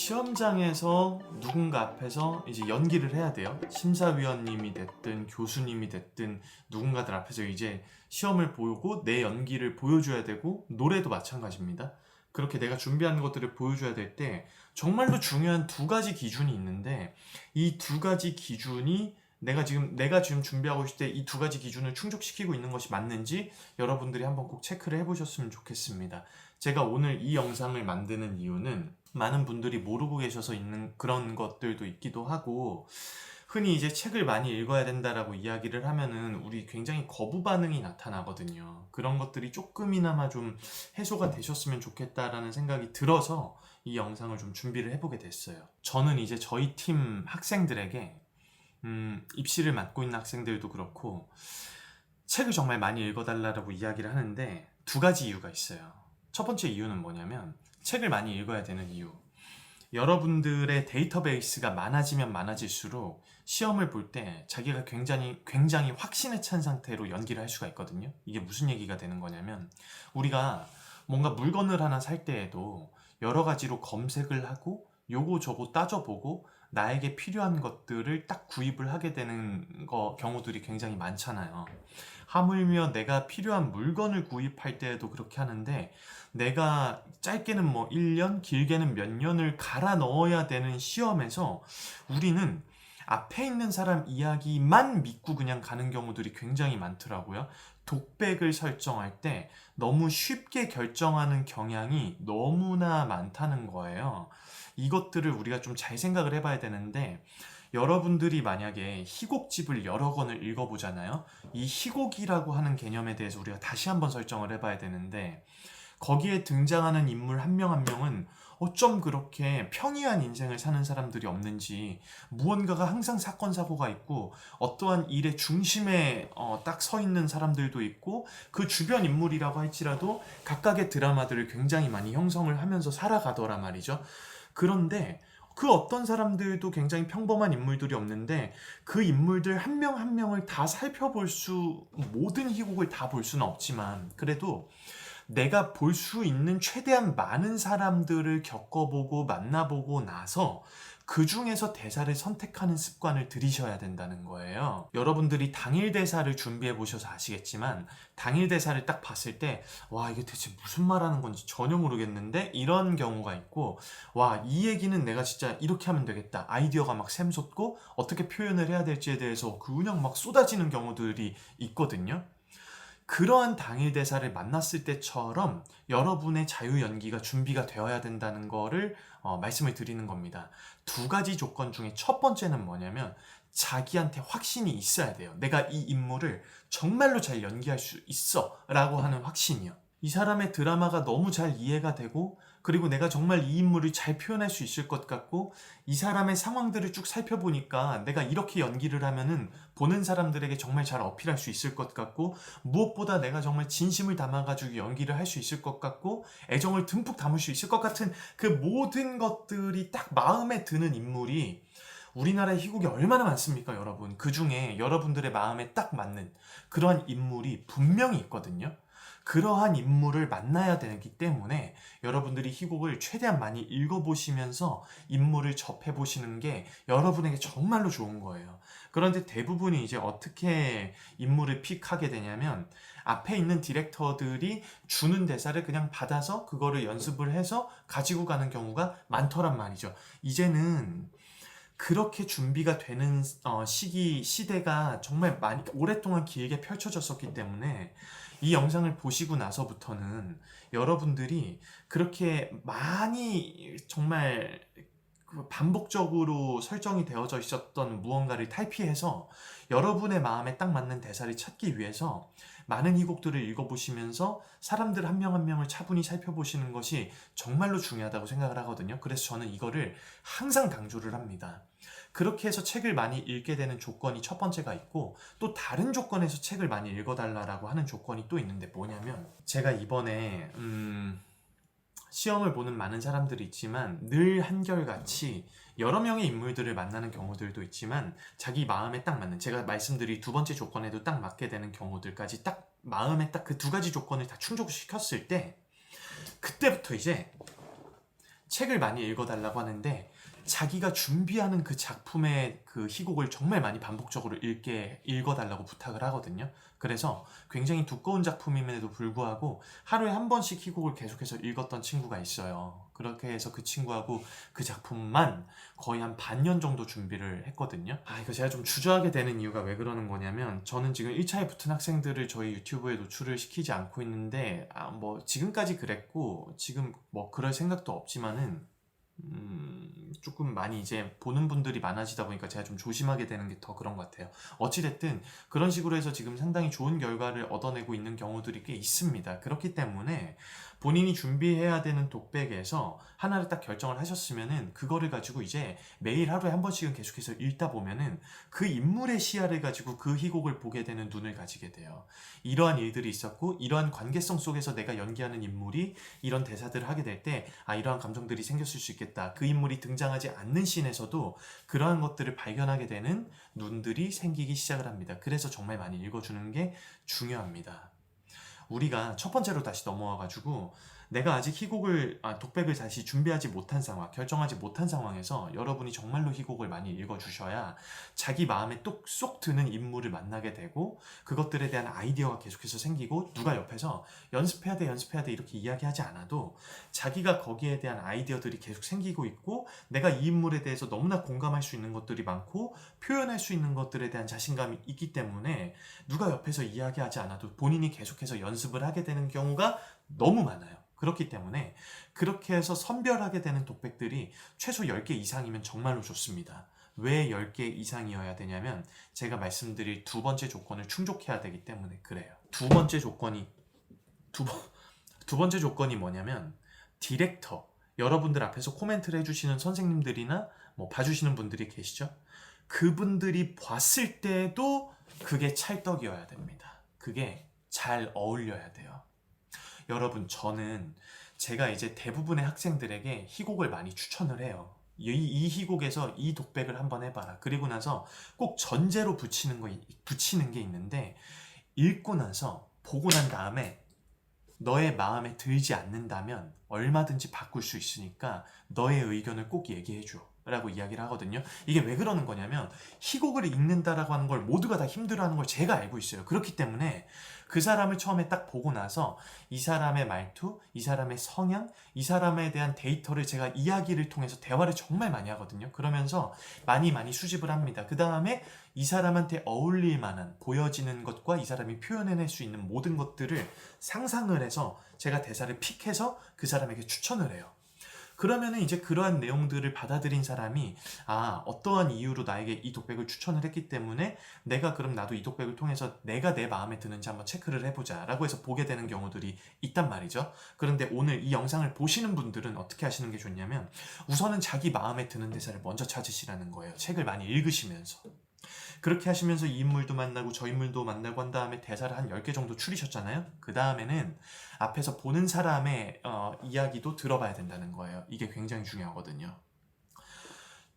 시험장에서 누군가 앞에서 이제 연기를 해야 돼요. 심사위원님이 됐든 교수님이 됐든 누군가들 앞에서 이제 시험을 보고 내 연기를 보여줘야 되고, 노래도 마찬가지입니다. 그렇게 내가 준비한 것들을 보여줘야 될 때 정말로 중요한 두 가지 기준이 있는데, 이 두 가지 기준이 내가 지금 준비하고 있을 때 이 두 가지 기준을 충족시키고 있는 것이 맞는지 여러분들이 한번 꼭 체크를 해보셨으면 좋겠습니다. 제가 오늘 이 영상을 만드는 이유는 많은 분들이 모르고 계셔서 있는 그런 것들도 있기도 하고, 흔히 이제 책을 많이 읽어야 된다라고 이야기를 하면은 우리 굉장히 거부 반응이 나타나거든요. 그런 것들이 조금이나마 좀 해소가 되셨으면 좋겠다라는 생각이 들어서 이 영상을 좀 준비를 해보게 됐어요. 저는 이제 저희 팀 학생들에게 입시를 맡고 있는 학생들도 그렇고 책을 정말 많이 읽어달라고 이야기를 하는데, 두 가지 이유가 있어요. 첫 번째 이유는 뭐냐면, 책을 많이 읽어야 되는 이유. 여러분들의 데이터베이스가 많아지면 많아질수록 시험을 볼 때 자기가 굉장히 확신에 찬 상태로 연기를 할 수가 있거든요. 이게 무슨 얘기가 되는 거냐면, 우리가 뭔가 물건을 하나 살 때에도 여러 가지로 검색을 하고 요거 저거 따져보고 나에게 필요한 것들을 딱 구입을 하게 되는 경우들이 굉장히 많잖아요. 하물며 내가 필요한 물건을 구입할 때에도 그렇게 하는데, 내가 짧게는 뭐 1년, 길게는 몇 년을 갈아 넣어야 되는 시험에서 우리는 앞에 있는 사람 이야기만 믿고 그냥 가는 경우들이 굉장히 많더라고요. 독백을 설정할 때 너무 쉽게 결정하는 경향이 너무나 많다는 거예요. 이것들을 우리가 좀 잘 생각을 해봐야 되는데, 여러분들이 만약에 희곡집을 여러 권을 읽어보잖아요. 이 희곡이라고 하는 개념에 대해서 우리가 다시 한번 설정을 해봐야 되는데, 거기에 등장하는 인물 한 명 한 명은 어쩜 그렇게 평이한 인생을 사는 사람들이 없는지, 무언가가 항상 사건 사고가 있고 어떠한 일의 중심에 딱 서 있는 사람들도 있고, 그 주변 인물이라고 할지라도 각각의 드라마들을 굉장히 많이 형성을 하면서 살아가더라 말이죠. 그런데 그 어떤 사람들도 굉장히 평범한 인물들이 없는데, 그 인물들 한 명 한 명을 다 모든 희곡을 다 볼 수는 없지만, 그래도 내가 볼 수 있는 최대한 많은 사람들을 겪어보고 만나보고 나서 그 중에서 대사를 선택하는 습관을 들이셔야 된다는 거예요. 여러분들이 당일 대사를 준비해 보셔서 아시겠지만, 당일 대사를 딱 봤을 때 와, 이게 대체 무슨 말하는 건지 전혀 모르겠는데 이런 경우가 있고, 와, 이 얘기는 내가 진짜 이렇게 하면 되겠다, 아이디어가 막 샘솟고 어떻게 표현을 해야 될지에 대해서 그냥 막 쏟아지는 경우들이 있거든요. 그러한 당일 대사를 만났을 때처럼 여러분의 자유 연기가 준비가 되어야 된다는 거를 말씀을 드리는 겁니다. 두 가지 조건 중에 첫 번째는 뭐냐면, 자기한테 확신이 있어야 돼요. 내가 이 인물을 정말로 잘 연기할 수 있어 라고 하는 확신이요. 이 사람의 드라마가 너무 잘 이해가 되고, 그리고 내가 정말 이 인물을 잘 표현할 수 있을 것 같고, 이 사람의 상황들을 쭉 살펴보니까 내가 이렇게 연기를 하면은 보는 사람들에게 정말 잘 어필할 수 있을 것 같고, 무엇보다 내가 정말 진심을 담아가지고 연기를 할 수 있을 것 같고, 애정을 듬뿍 담을 수 있을 것 같은 그 모든 것들이 딱 마음에 드는 인물이 우리나라의 희곡이 얼마나 많습니까, 여러분. 그 중에 여러분들의 마음에 딱 맞는 그러한 인물이 분명히 있거든요. 그러한 인물을 만나야 되기 때문에 여러분들이 희곡을 최대한 많이 읽어보시면서 인물을 접해보시는 게 여러분에게 정말로 좋은 거예요. 그런데 대부분이 이제 어떻게 인물을 픽하게 되냐면, 앞에 있는 디렉터들이 주는 대사를 그냥 받아서 그거를 연습을 해서 가지고 가는 경우가 많더란 말이죠. 이제는 그렇게 준비가 되는 시대가 정말 많이 오랫동안 길게 펼쳐졌었기 때문에, 이 영상을 보시고 나서부터는 여러분들이 그렇게 많이 정말 반복적으로 설정이 되어져 있었던 무언가를 탈피해서 여러분의 마음에 딱 맞는 대사를 찾기 위해서 많은 희곡들을 읽어보시면서 사람들 한 명 한 명을 차분히 살펴보시는 것이 정말로 중요하다고 생각을 하거든요. 그래서 저는 이거를 항상 강조를 합니다. 그렇게 해서 책을 많이 읽게 되는 조건이 첫 번째가 있고, 또 다른 조건에서 책을 많이 읽어달라고 하는 조건이 또 있는데, 뭐냐면, 제가 이번에 시험을 보는 많은 사람들이 있지만 늘 한결같이 여러 명의 인물들을 만나는 경우들도 있지만, 자기 마음에 딱 맞는, 제가 말씀드린 두 번째 조건에도 딱 맞게 되는 경우들까지 딱 마음에 딱 그 두 가지 조건을 다 충족시켰을 때, 그때부터 이제 책을 많이 읽어달라고 하는데 자기가 준비하는 그 작품의 그 희곡을 정말 많이 반복적으로 읽어달라고 부탁을 하거든요. 그래서 굉장히 두꺼운 작품임에도 불구하고 하루에 한 번씩 희곡을 계속해서 읽었던 친구가 있어요. 그렇게 해서 그 친구하고 그 작품만 거의 한 반년 정도 준비를 했거든요. 이거 제가 좀 주저하게 되는 이유가 왜 그러는 거냐면 저는 지금 1차에 붙은 학생들을 저희 유튜브에 노출을 시키지 않고 있는데 뭐 지금까지 그랬고 지금 뭐 그럴 생각도 없지만은 조금 많이 이제 보는 분들이 많아지다 보니까 제가 좀 조심하게 되는 게 더 그런 것 같아요. 어찌됐든 그런 식으로 해서 지금 상당히 좋은 결과를 얻어내고 있는 경우들이 꽤 있습니다. 그렇기 때문에 본인이 준비해야 되는 독백에서 하나를 딱 결정을 하셨으면은 그거를 가지고 이제 매일 하루에 한 번씩은 계속해서 읽다 보면은 그 인물의 시야를 가지고 그 희곡을 보게 되는 눈을 가지게 돼요. 이러한 일들이 있었고 이러한 관계성 속에서 내가 연기하는 인물이 이런 대사들을 하게 될 때 이러한 감정들이 생겼을 수 있겠다. 그 인물이 등장하지 않는 씬에서도 그러한 것들을 발견하게 되는 눈들이 생기기 시작을 합니다. 그래서 정말 많이 읽어주는 게 중요합니다. 우리가 첫 번째로 다시 넘어와가지고 내가 아직 독백을 다시 준비하지 못한 상황, 결정하지 못한 상황에서 여러분이 정말로 희곡을 많이 읽어주셔야 자기 마음에 쏙 드는 인물을 만나게 되고 그것들에 대한 아이디어가 계속해서 생기고 누가 옆에서 연습해야 돼 이렇게 이야기하지 않아도 자기가 거기에 대한 아이디어들이 계속 생기고 있고 내가 이 인물에 대해서 너무나 공감할 수 있는 것들이 많고 표현할 수 있는 것들에 대한 자신감이 있기 때문에 누가 옆에서 이야기하지 않아도 본인이 계속해서 연습을 하게 되는 경우가 너무 많아요. 그렇기 때문에 그렇게 해서 선별하게 되는 독백들이 최소 10개 이상이면 정말로 좋습니다. 왜 10개 이상이어야 되냐면 제가 말씀드릴 두 번째 조건을 충족해야 되기 때문에 그래요. 두 번째 조건이 뭐냐면 디렉터, 여러분들 앞에서 코멘트를 해주시는 선생님들이나 뭐 봐주시는 분들이 계시죠? 그분들이 봤을 때도 그게 찰떡이어야 됩니다. 그게 잘 어울려야 돼요. 여러분, 저는 제가 이제 대부분의 학생들에게 희곡을 많이 추천을 해요. 이 희곡에서 이 독백을 한번 해봐라. 그리고 나서 꼭 전제로 붙이는 게 있는데 읽고 나서 보고 난 다음에 너의 마음에 들지 않는다면 얼마든지 바꿀 수 있으니까 너의 의견을 꼭 얘기해줘 라고 이야기를 하거든요. 이게 왜 그러는 거냐면 희곡을 읽는다라고 하는 걸 모두가 다 힘들어하는 걸 제가 알고 있어요. 그렇기 때문에 그 사람을 처음에 딱 보고 나서 이 사람의 말투, 이 사람의 성향, 이 사람에 대한 데이터를 제가 이야기를 통해서 대화를 정말 많이 하거든요. 그러면서 많이 수집을 합니다. 그 다음에 이 사람한테 어울릴 만한 보여지는 것과 이 사람이 표현해낼 수 있는 모든 것들을 상상을 해서 제가 대사를 픽해서 그 사람에게 추천을 해요. 그러면은 이제 그러한 내용들을 받아들인 사람이 어떠한 이유로 나에게 이 독백을 추천을 했기 때문에 내가 그럼 나도 이 독백을 통해서 내가 내 마음에 드는지 한번 체크를 해보자 라고 해서 보게 되는 경우들이 있단 말이죠. 그런데 오늘 이 영상을 보시는 분들은 어떻게 하시는 게 좋냐면 우선은 자기 마음에 드는 대사를 먼저 찾으시라는 거예요. 책을 많이 읽으시면서. 그렇게 하시면서 이 인물도 만나고 저 인물도 만나고 한 다음에 대사를 한 10개 정도 추리셨잖아요. 그 다음에는 앞에서 보는 사람의 이야기도 들어봐야 된다는 거예요. 이게 굉장히 중요하거든요.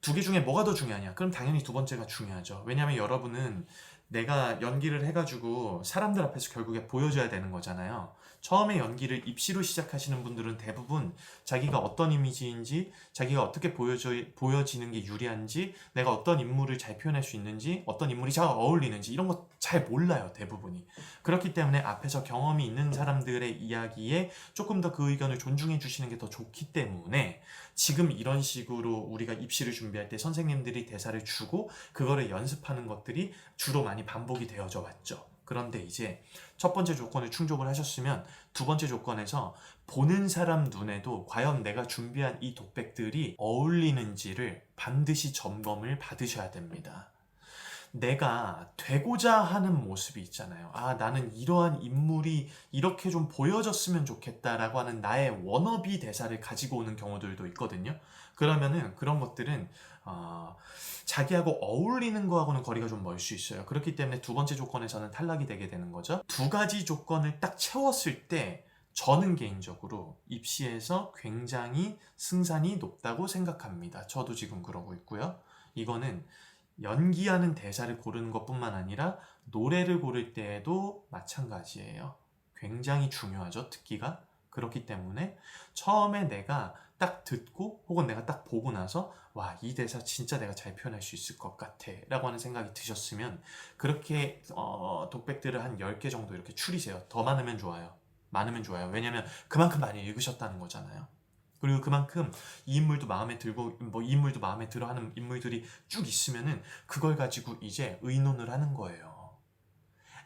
두 개 중에 뭐가 더 중요하냐? 그럼 당연히 두 번째가 중요하죠. 왜냐하면 여러분은 내가 연기를 해가지고 사람들 앞에서 결국에 보여줘야 되는 거잖아요. 처음에 연기를 입시로 시작하시는 분들은 대부분 자기가 어떤 이미지인지, 자기가 어떻게 보여지는 게 유리한지, 내가 어떤 인물을 잘 표현할 수 있는지, 어떤 인물이 잘 어울리는지 이런 거 잘 몰라요, 대부분이. 그렇기 때문에 앞에서 경험이 있는 사람들의 이야기에 조금 더 그 의견을 존중해 주시는 게 더 좋기 때문에 지금 이런 식으로 우리가 입시를 준비할 때 선생님들이 대사를 주고 그거를 연습하는 것들이 주로 많이 반복이 되어져 왔죠. 그런데 이제 첫 번째 조건을 충족을 하셨으면 두 번째 조건에서 보는 사람 눈에도 과연 내가 준비한 이 독백들이 어울리는지를 반드시 점검을 받으셔야 됩니다. 내가 되고자 하는 모습이 있잖아요. 나는 이러한 인물이 이렇게 좀 보여졌으면 좋겠다라고 하는 나의 워너비 대사를 가지고 오는 경우들도 있거든요. 그러면은 그런 것들은 자기하고 어울리는 거하고는 거리가 좀 멀 수 있어요. 그렇기 때문에 두 번째 조건에서는 탈락이 되게 되는 거죠. 두 가지 조건을 딱 채웠을 때 저는 개인적으로 입시에서 굉장히 승산이 높다고 생각합니다. 저도 지금 그러고 있고요. 이거는 연기하는 대사를 고르는 것뿐만 아니라 노래를 고를 때에도 마찬가지예요. 굉장히 중요하죠, 듣기가. 그렇기 때문에 처음에 내가 딱 듣고 혹은 내가 딱 보고 나서 와, 이 대사 진짜 내가 잘 표현할 수 있을 것 같아 라고 하는 생각이 드셨으면 그렇게 독백들을 한 10개 정도 이렇게 추리세요. 더 많으면 좋아요. 많으면 좋아요. 왜냐면 그만큼 많이 읽으셨다는 거잖아요. 그리고 그만큼 이 인물도 마음에 들고 이 인물도 마음에 들어 하는 인물들이 쭉 있으면은 그걸 가지고 이제 의논을 하는 거예요.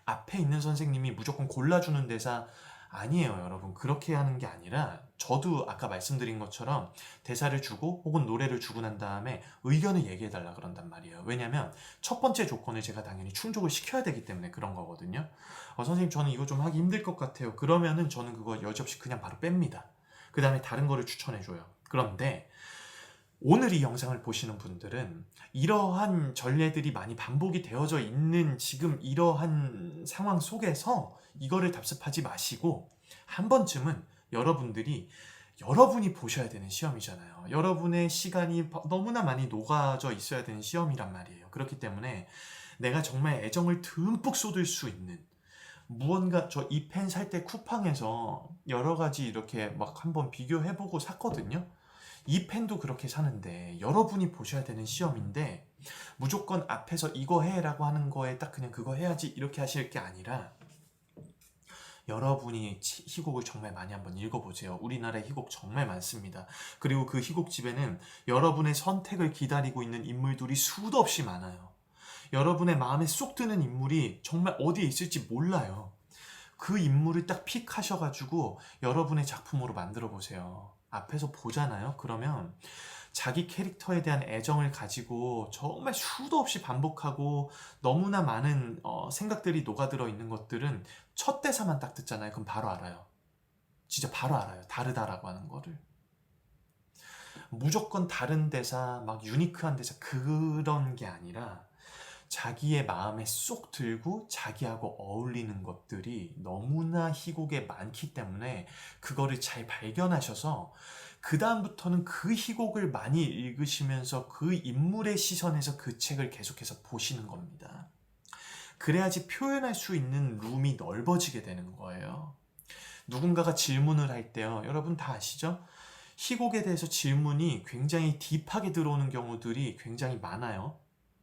앞에 있는 선생님이 무조건 골라주는 대사 아니에요, 여러분. 그렇게 하는 게 아니라 저도 아까 말씀드린 것처럼 대사를 주고 혹은 노래를 주고 난 다음에 의견을 얘기해 달라 그런단 말이에요. 왜냐면 첫 번째 조건을 제가 당연히 충족을 시켜야 되기 때문에 그런 거거든요. 선생님 저는 이거 좀 하기 힘들 것 같아요. 그러면은 저는 그거 여지없이 그냥 바로 뺍니다. 그 다음에 다른 거를 추천해줘요. 그런데 오늘 이 영상을 보시는 분들은 이러한 전례들이 많이 반복이 되어져 있는 지금 이러한 상황 속에서 이거를 답습하지 마시고 한 번쯤은 여러분이 보셔야 되는 시험이잖아요. 여러분의 시간이 너무나 많이 녹아져 있어야 되는 시험이란 말이에요. 그렇기 때문에 내가 정말 애정을 듬뿍 쏟을 수 있는 무언가 저 이 펜 살 때 쿠팡에서 여러 가지 이렇게 막 한번 비교해보고 샀거든요. 이 펜도 그렇게 사는데 여러분이 보셔야 되는 시험인데 무조건 앞에서 이거 해라고 하는 거에 딱 그냥 그거 해야지 이렇게 하실 게 아니라 여러분이 희곡을 정말 많이 한번 읽어보세요. 우리나라에 희곡 정말 많습니다. 그리고 그 희곡집에는 여러분의 선택을 기다리고 있는 인물들이 수도 없이 많아요. 여러분의 마음에 쏙 드는 인물이 정말 어디에 있을지 몰라요. 그 인물을 딱 픽하셔가지고 여러분의 작품으로 만들어 보세요. 앞에서 보잖아요. 그러면 자기 캐릭터에 대한 애정을 가지고 정말 수도 없이 반복하고 너무나 많은 생각들이 녹아들어 있는 것들은 첫 대사만 딱 듣잖아요. 그럼 바로 알아요. 진짜 바로 알아요. 다르다라고 하는 거를. 무조건 다른 대사, 막 유니크한 대사 그런 게 아니라 자기의 마음에 쏙 들고 자기하고 어울리는 것들이 너무나 희곡에 많기 때문에 그거를 잘 발견하셔서 그 다음부터는 그 희곡을 많이 읽으시면서 그 인물의 시선에서 그 책을 계속해서 보시는 겁니다. 그래야지 표현할 수 있는 룸이 넓어지게 되는 거예요. 누군가가 질문을 할 때요. 여러분 다 아시죠? 희곡에 대해서 질문이 굉장히 딥하게 들어오는 경우들이 굉장히 많아요.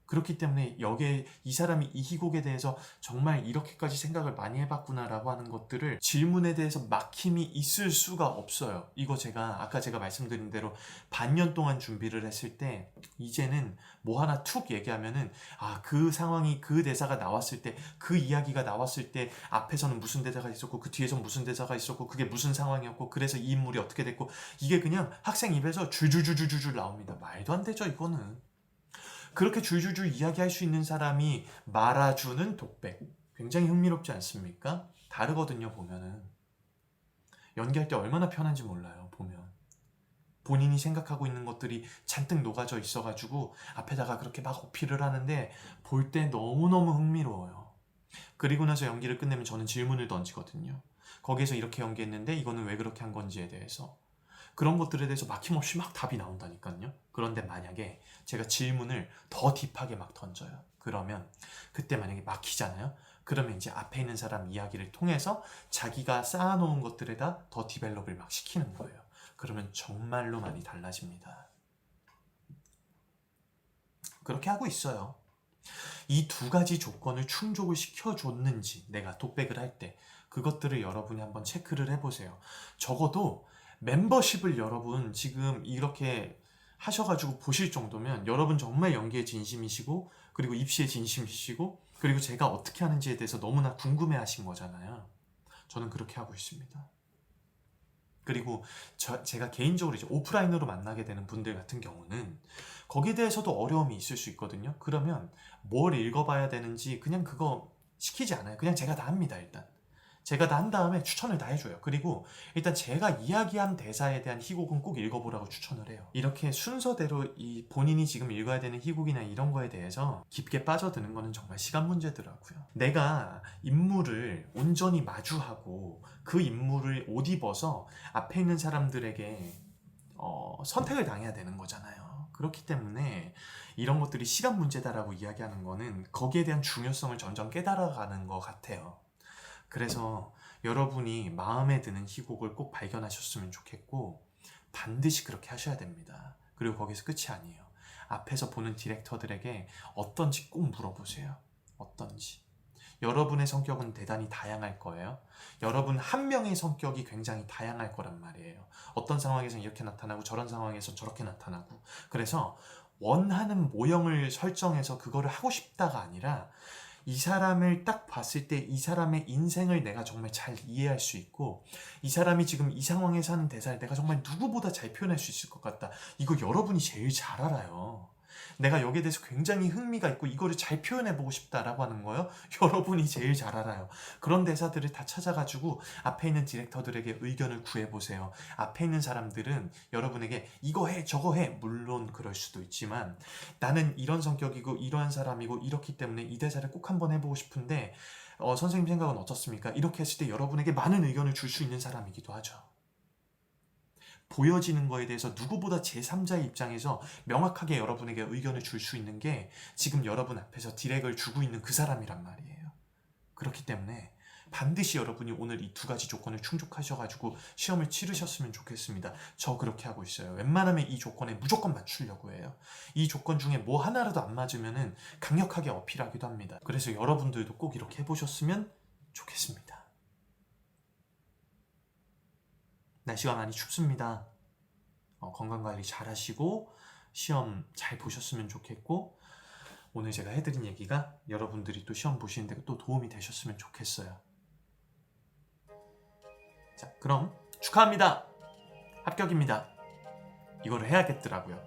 그렇기 때문에 여기에 이 사람이 이 희곡에 대해서 정말 이렇게까지 생각을 많이 해봤구나라고 하는 것들을 질문에 대해서 막힘이 있을 수가 없어요. 이거 아까 제가 말씀드린 대로 반년 동안 준비를 했을 때 이제는 뭐 하나 툭 얘기하면은 그 상황이 그 대사가 나왔을 때 그 이야기가 나왔을 때 앞에서는 무슨 대사가 있었고 그 뒤에서는 무슨 대사가 있었고 그게 무슨 상황이었고 그래서 이 인물이 어떻게 됐고 이게 그냥 학생 입에서 줄줄줄줄줄 나옵니다. 말도 안 되죠 이거는. 그렇게 줄줄줄 이야기할 수 있는 사람이 말아주는 독백. 굉장히 흥미롭지 않습니까? 다르거든요, 보면은. 연기할 때 얼마나 편한지 몰라요, 보면. 본인이 생각하고 있는 것들이 잔뜩 녹아져 있어가지고 앞에다가 그렇게 막 어필을 하는데 볼 때 너무너무 흥미로워요. 그리고 나서 연기를 끝내면 저는 질문을 던지거든요. 거기에서 이렇게 연기했는데 이거는 왜 그렇게 한 건지에 대해서. 그런 것들에 대해서 막힘없이 막 답이 나온다니까요. 그런데 만약에 제가 질문을 더 딥하게 막 던져요. 그러면 그때 만약에 막히잖아요. 그러면 이제 앞에 있는 사람 이야기를 통해서 자기가 쌓아놓은 것들에다 더 디벨롭을 막 시키는 거예요. 그러면 정말로 많이 달라집니다. 그렇게 하고 있어요. 이 두 가지 조건을 충족을 시켜줬는지 내가 독백을 할 때 그것들을 여러분이 한번 체크를 해보세요. 적어도 멤버십을 여러분 지금 이렇게 하셔가지고 보실 정도면 여러분 정말 연기에 진심이시고 그리고 입시에 진심이시고 그리고 제가 어떻게 하는지에 대해서 너무나 궁금해 하신 거잖아요. 저는 그렇게 하고 있습니다. 그리고 제가 개인적으로 이제 오프라인으로 만나게 되는 분들 같은 경우는 거기에 대해서도 어려움이 있을 수 있거든요. 그러면 뭘 읽어봐야 되는지 그냥 그거 시키지 않아요. 그냥 제가 다 합니다, 일단. 제가 다 한 다음에 추천을 다 해줘요. 그리고 일단 제가 이야기한 대사에 대한 희곡은 꼭 읽어보라고 추천을 해요. 이렇게 순서대로 이 본인이 지금 읽어야 되는 희곡이나 이런 거에 대해서 깊게 빠져드는 거는 정말 시간 문제더라고요. 내가 인물을 온전히 마주하고 그 인물을 옷 입어서 앞에 있는 사람들에게 선택을 당해야 되는 거잖아요. 그렇기 때문에 이런 것들이 시간 문제다라고 이야기하는 거는 거기에 대한 중요성을 점점 깨달아가는 것 같아요. 그래서 여러분이 마음에 드는 희곡을 꼭 발견하셨으면 좋겠고 반드시 그렇게 하셔야 됩니다. 그리고 거기서 끝이 아니에요. 앞에서 보는 디렉터들에게 어떤지 꼭 물어보세요. 어떤지. 여러분의 성격은 대단히 다양할 거예요. 여러분 한 명의 성격이 굉장히 다양할 거란 말이에요. 어떤 상황에서 이렇게 나타나고 저런 상황에서 저렇게 나타나고. 그래서 원하는 모형을 설정해서 그거를 하고 싶다가 아니라 이 사람을 딱 봤을 때 이 사람의 인생을 내가 정말 잘 이해할 수 있고 이 사람이 지금 이 상황에서 하는 대사를 내가 정말 누구보다 잘 표현할 수 있을 것 같다. 이거 여러분이 제일 잘 알아요. 내가 여기에 대해서 굉장히 흥미가 있고 이거를 잘 표현해보고 싶다라고 하는 거예요. 여러분이 제일 잘 알아요. 그런 대사들을 다 찾아가지고 앞에 있는 디렉터들에게 의견을 구해보세요. 앞에 있는 사람들은 여러분에게 이거 해 저거 해 물론 그럴 수도 있지만 나는 이런 성격이고 이러한 사람이고 이렇기 때문에 이 대사를 꼭 한번 해보고 싶은데 선생님 생각은 어떻습니까? 이렇게 했을 때 여러분에게 많은 의견을 줄 수 있는 사람이기도 하죠. 보여지는 거에 대해서 누구보다 제3자의 입장에서 명확하게 여러분에게 의견을 줄 수 있는 게 지금 여러분 앞에서 디렉을 주고 있는 그 사람이란 말이에요. 그렇기 때문에 반드시 여러분이 오늘 이 두 가지 조건을 충족하셔가지고 시험을 치르셨으면 좋겠습니다. 저 그렇게 하고 있어요. 웬만하면 이 조건에 무조건 맞추려고 해요. 이 조건 중에 뭐 하나라도 안 맞으면은 강력하게 어필하기도 합니다. 그래서 여러분들도 꼭 이렇게 해보셨으면 좋겠습니다. 날씨가 많이 춥습니다. 건강관리 잘 하시고 시험 잘 보셨으면 좋겠고 오늘 제가 해드린 얘기가 여러분들이 또 시험 보시는데 또 도움이 되셨으면 좋겠어요. 자, 그럼 축하합니다. 합격입니다. 이거를 해야겠더라고요.